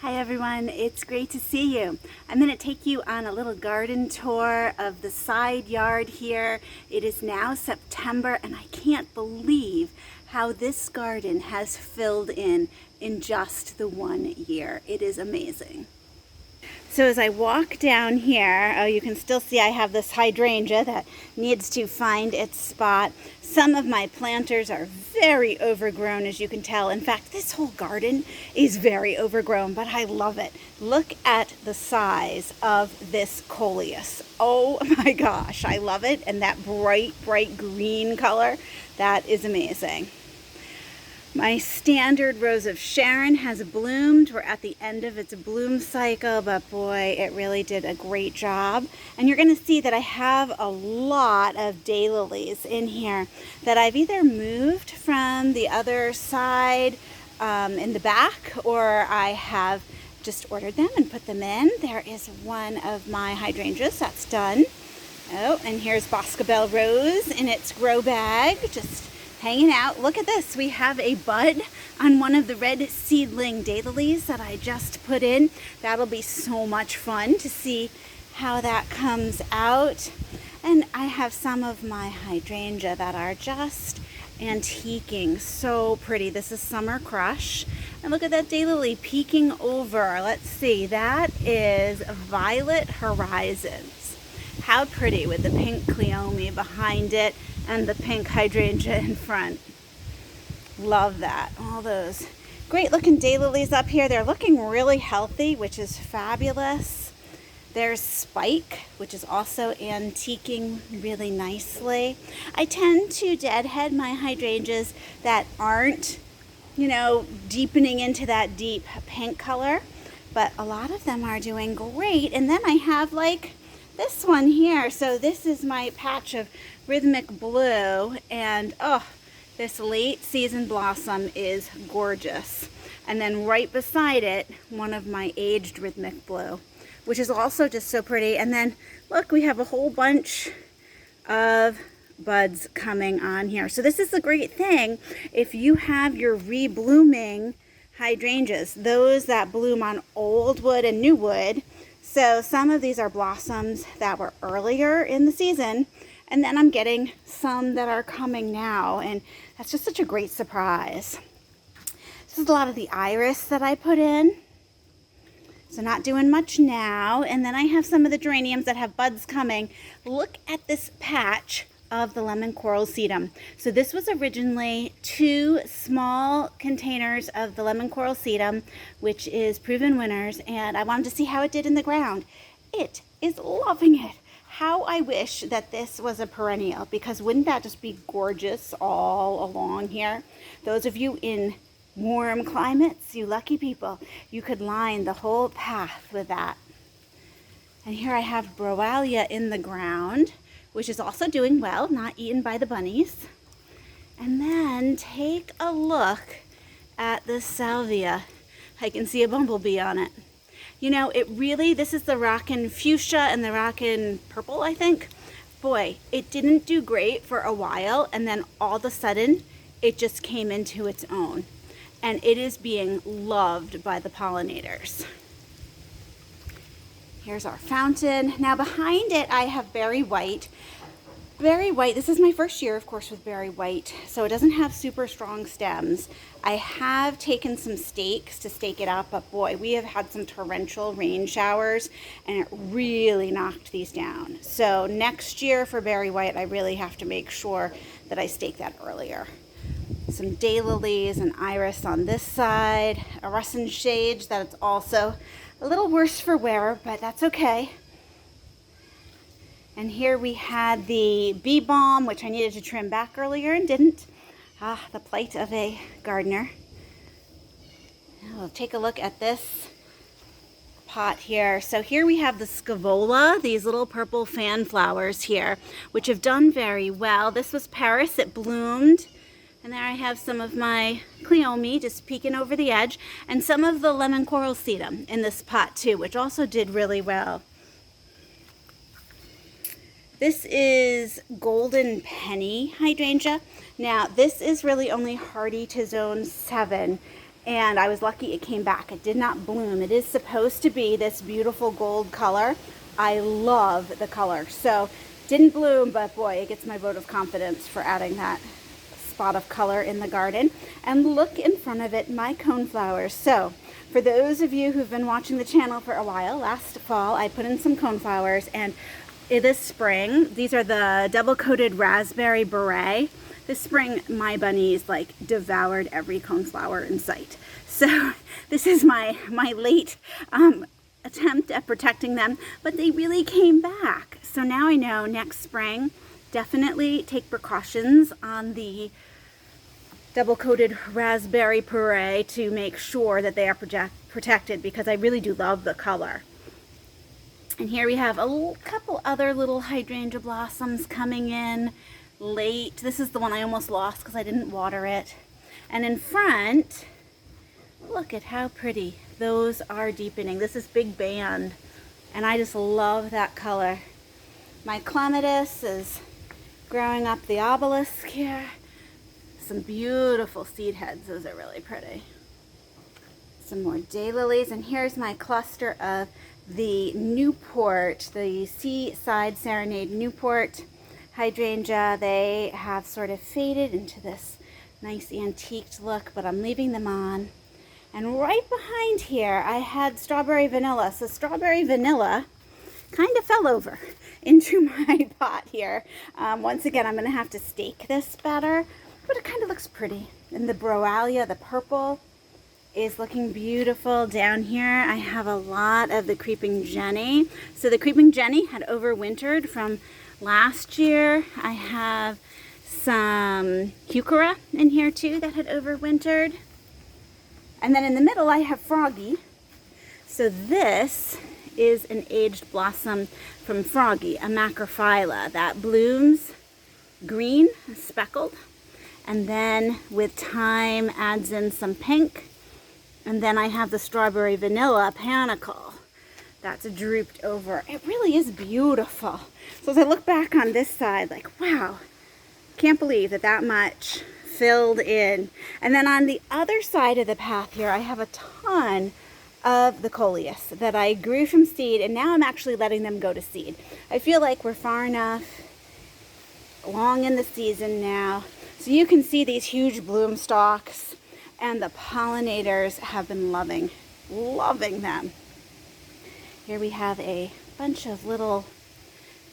Hi everyone, it's great to see you. I'm going to take you on a little garden tour of the side yard here. It is now September and I can't believe how this garden has filled in just the 1 year. It is amazing. So as I walk down here, oh, you can still see I have this hydrangea that needs to find its spot. Some of my planters are very overgrown, as you can tell. In fact, this whole garden is very overgrown, but I love it. Look at the size of this coleus. Oh my gosh, I love it. And that bright, bright green color, that is amazing. My standard Rose of Sharon has bloomed. We're at the end of its bloom cycle, but boy, it really did a great job. And you're going to see that I have a lot of daylilies in here that I've either moved from the other side in the back, or I have just ordered them and put them in. There is one of my hydrangeas that's done. Oh, and here's Boscobel Rose in its grow bag, just hanging out. Look at this. We have a bud on one of the red seedling daylilies that I just put in. That'll be so much fun to see how that comes out. And I have some of my hydrangea that are just antiquing. So pretty. This is Summer Crush. And look at that daylily peeking over. Let's see. That is Violet Horizons. How pretty, with the pink cleome behind it and the pink hydrangea in front. Love that. All those great looking daylilies up here. They're looking really healthy, which is fabulous. There's Spike, which is also antiquing really nicely. I tend to deadhead my hydrangeas that aren't, deepening into that deep pink color, but a lot of them are doing great. And then I have like this one here. So this is my patch of rhythmic blue, and oh, this late season blossom is gorgeous. And then right beside it, one of my aged rhythmic blue, which is also just so pretty. And then look, we have a whole bunch of buds coming on here. So this is the great thing if you have your reblooming hydrangeas, those that bloom on old wood and new wood. So some of these are blossoms that were earlier in the season, and then I'm getting some that are coming now, and that's just such a great surprise. This is a lot of the iris that I put in, so not doing much now. And then I have some of the geraniums that have buds coming. Look at this patch of the lemon coral sedum. So this was originally 2 small containers of the lemon coral sedum, which is proven winners, and I wanted to see how it did in the ground. It is loving it. How I wish that this was a perennial, because wouldn't that just be gorgeous all along here? Those of you in warm climates, you lucky people, you could line the whole path with that. And here I have Broalia in the ground, which is also doing well, not eaten by the bunnies. And then take a look at this salvia. I can see a bumblebee on it. This is the rockin' fuchsia and the rockin' purple, I think. Boy, it didn't do great for a while, and then all of a sudden, it just came into its own. And it is being loved by the pollinators. Here's our fountain. Now behind it, I have berry white. Berry white, this is my first year, of course, with berry white, so it doesn't have super strong stems. I have taken some stakes to stake it up, but boy, we have had some torrential rain showers, and it really knocked these down. So next year for berry white, I really have to make sure that I stake that earlier. Some daylilies and iris on this side, a russet shade that's also a little worse for wear, but that's okay. And here we had the bee balm, which I needed to trim back earlier and didn't. The plight of a gardener. We'll take a look at this pot here. So here we have the scaevola, these little purple fan flowers here, which have done very well. This was Paris, it bloomed. And there I have some of my cleome just peeking over the edge, and some of the lemon coral sedum in this pot too, which also did really well. This is Golden Penny Hydrangea. Now this is really only hardy to zone 7, and I was lucky it came back. It did not bloom. It is supposed to be this beautiful gold color. I love the color. So didn't bloom, but boy, it gets my vote of confidence for adding that spot of color in the garden. And look in front of it, my coneflowers. So for those of you who've been watching the channel for a while, last fall I put in some coneflowers, and this spring, these are the double-coated raspberry beret. This spring, my bunnies like devoured every coneflower in sight. So this is my late attempt at protecting them, but they really came back. So now I know next spring, definitely take precautions on the double-coated raspberry puree to make sure that they are protected, because I really do love the color. And here we have a couple other little hydrangea blossoms coming in late. This is the one I almost lost because I didn't water it. And in front, look at how pretty those are deepening. This is Big Band, and I just love that color. My clematis is growing up the obelisk here. Some beautiful seed heads. Those are really pretty. Some more daylilies, and here's my cluster of the Newport, the Seaside Serenade Newport hydrangea. They have sort of faded into this nice antiqued look, but I'm leaving them on. And right behind here, I had strawberry vanilla. So strawberry vanilla kind of fell over into my pot here. Once again, I'm going to have to stake this better, but it kind of looks pretty. And the Broalia, the purple, is looking beautiful. Down here I have a lot of the creeping Jenny. So the creeping Jenny had overwintered from last year. I have some heuchera in here too that had overwintered. And then in the middle I have Froggy. So this is an aged blossom from Froggy, a macrophylla that blooms green, speckled, and then with time adds in some pink. And then I have the strawberry vanilla panicle that's drooped over. It really is beautiful. So as I look back on this side, like, wow, can't believe that much filled in. And then on the other side of the path here, I have a ton of the coleus that I grew from seed, and now I'm actually letting them go to seed. I feel like we're far enough along in the season now. So you can see these huge bloom stalks, and the pollinators have been loving them. Here we have a bunch of little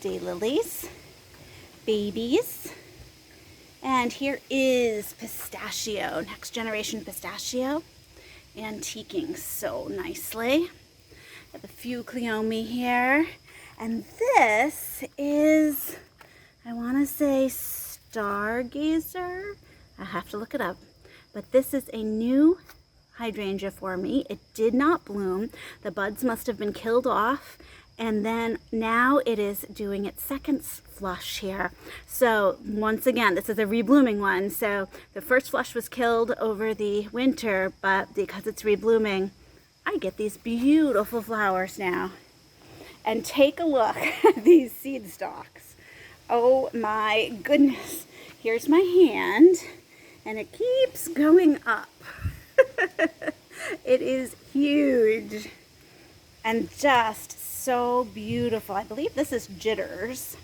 daylilies, babies. And here is pistachio, next generation pistachio, antiquing so nicely. I have a few cleome here. And this is, I want to say stargazer. I have to look it up. But this is a new hydrangea for me. It did not bloom. The buds must have been killed off, and then now it is doing its second flush here. So once again, this is a reblooming one. So the first flush was killed over the winter, but because it's reblooming, I get these beautiful flowers now. And take a look at these seed stalks. Oh my goodness. Here's my hand. And it keeps going up. It is huge and just so beautiful. I believe this is jitters.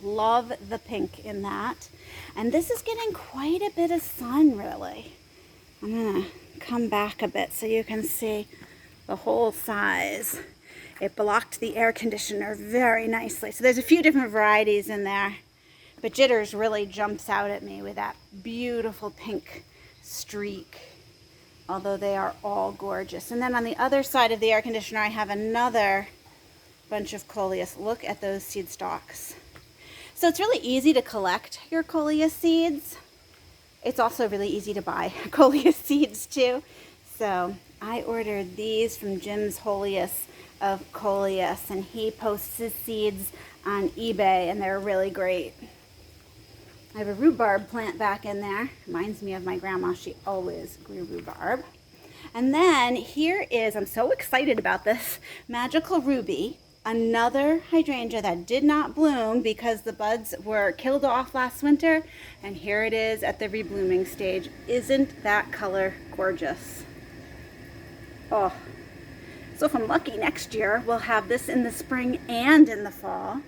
Love the pink in that. And this is getting quite a bit of sun, really. I'm gonna come back a bit so you can see the whole size. It blocked the air conditioner very nicely. So there's a few different varieties in there. But jitters really jumps out at me with that beautiful pink streak, although they are all gorgeous. And then on the other side of the air conditioner, I have another bunch of coleus. Look at those seed stalks. So it's really easy to collect your coleus seeds. It's also really easy to buy coleus seeds too. So I ordered these from Jim's Holiest of Coleus, and he posts his seeds on eBay, and they're really great. I have a rhubarb plant back in there. Reminds me of my grandma. She always grew rhubarb. And then here is, I'm so excited about this, magical ruby. another hydrangea that did not bloom because the buds were killed off last winter, and here it is at the reblooming stage. Isn't that color gorgeous? Oh, so if I'm lucky, next year we'll have this in the spring and in the fall,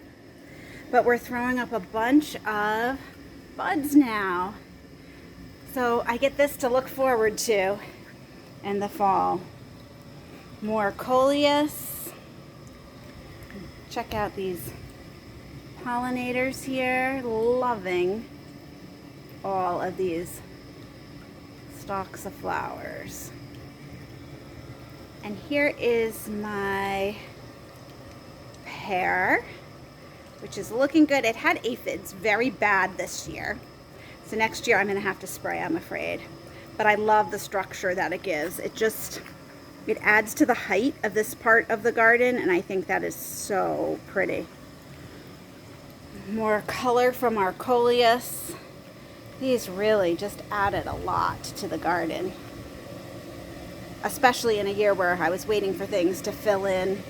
but we're throwing up a bunch of buds now, so I get this to look forward to in the fall. More coleus. Check out these pollinators here, loving all of these stalks of flowers. And here is my pear, which is looking good. It had aphids very bad this year, so next year I'm going to have to spray, I'm afraid. But I love the structure that it gives. It adds to the height of this part of the garden, and I think that is so pretty. More color from our coleus. These really just added a lot to the garden, especially in a year where I was waiting for things to fill in.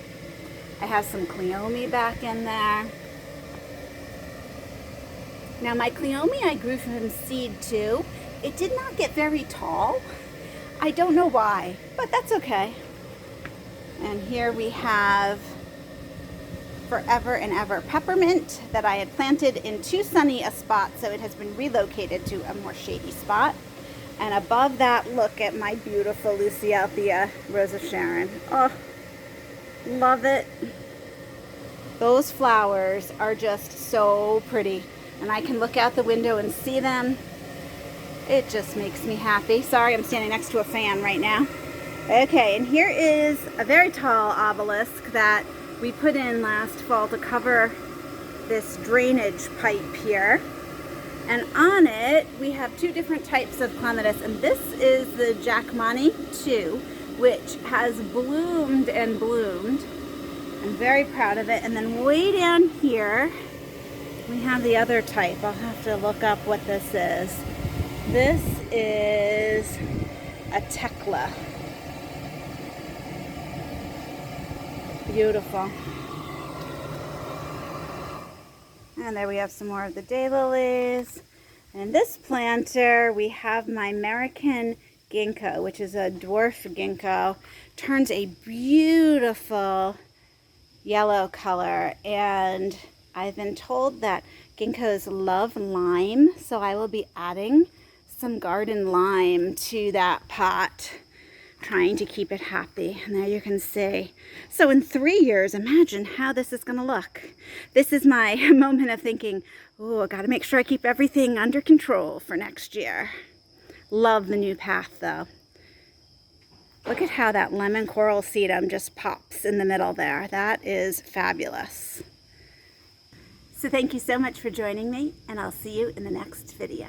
I have some cleome back in there. Now my cleome I grew from seed too. It did not get very tall. I don't know why, but that's okay. And here we have Forever and Ever peppermint that I had planted in too sunny a spot, so it has been relocated to a more shady spot. And above that, look at my beautiful Lucialthea Rose of Sharon. Oh, love it. Those flowers are just so pretty, and I can look out the window and see them. It just makes me happy. Sorry, I'm standing next to a fan right now. Okay, and here is a very tall obelisk that we put in last fall to cover this drainage pipe here. And on it, we have two different types of clematis, and this is the Jackmani 2, which has bloomed and bloomed. I'm very proud of it. And then way down here, we have the other type. I'll have to look up what this is. This is a Tekla. Beautiful. And there we have some more of the daylilies. And in this planter, we have my American ginkgo, which is a dwarf ginkgo. Turns a beautiful yellow color, and I've been told that ginkgos love lime, so I will be adding some garden lime to that pot, trying to keep it happy. And there you can see. So in 3 years, imagine how this is going to look. This is my moment of thinking, oh, I got to make sure I keep everything under control for next year. Love the new path though. Look at how that lemon coral sedum just pops in the middle there. That is fabulous. So thank you so much for joining me, and I'll see you in the next video.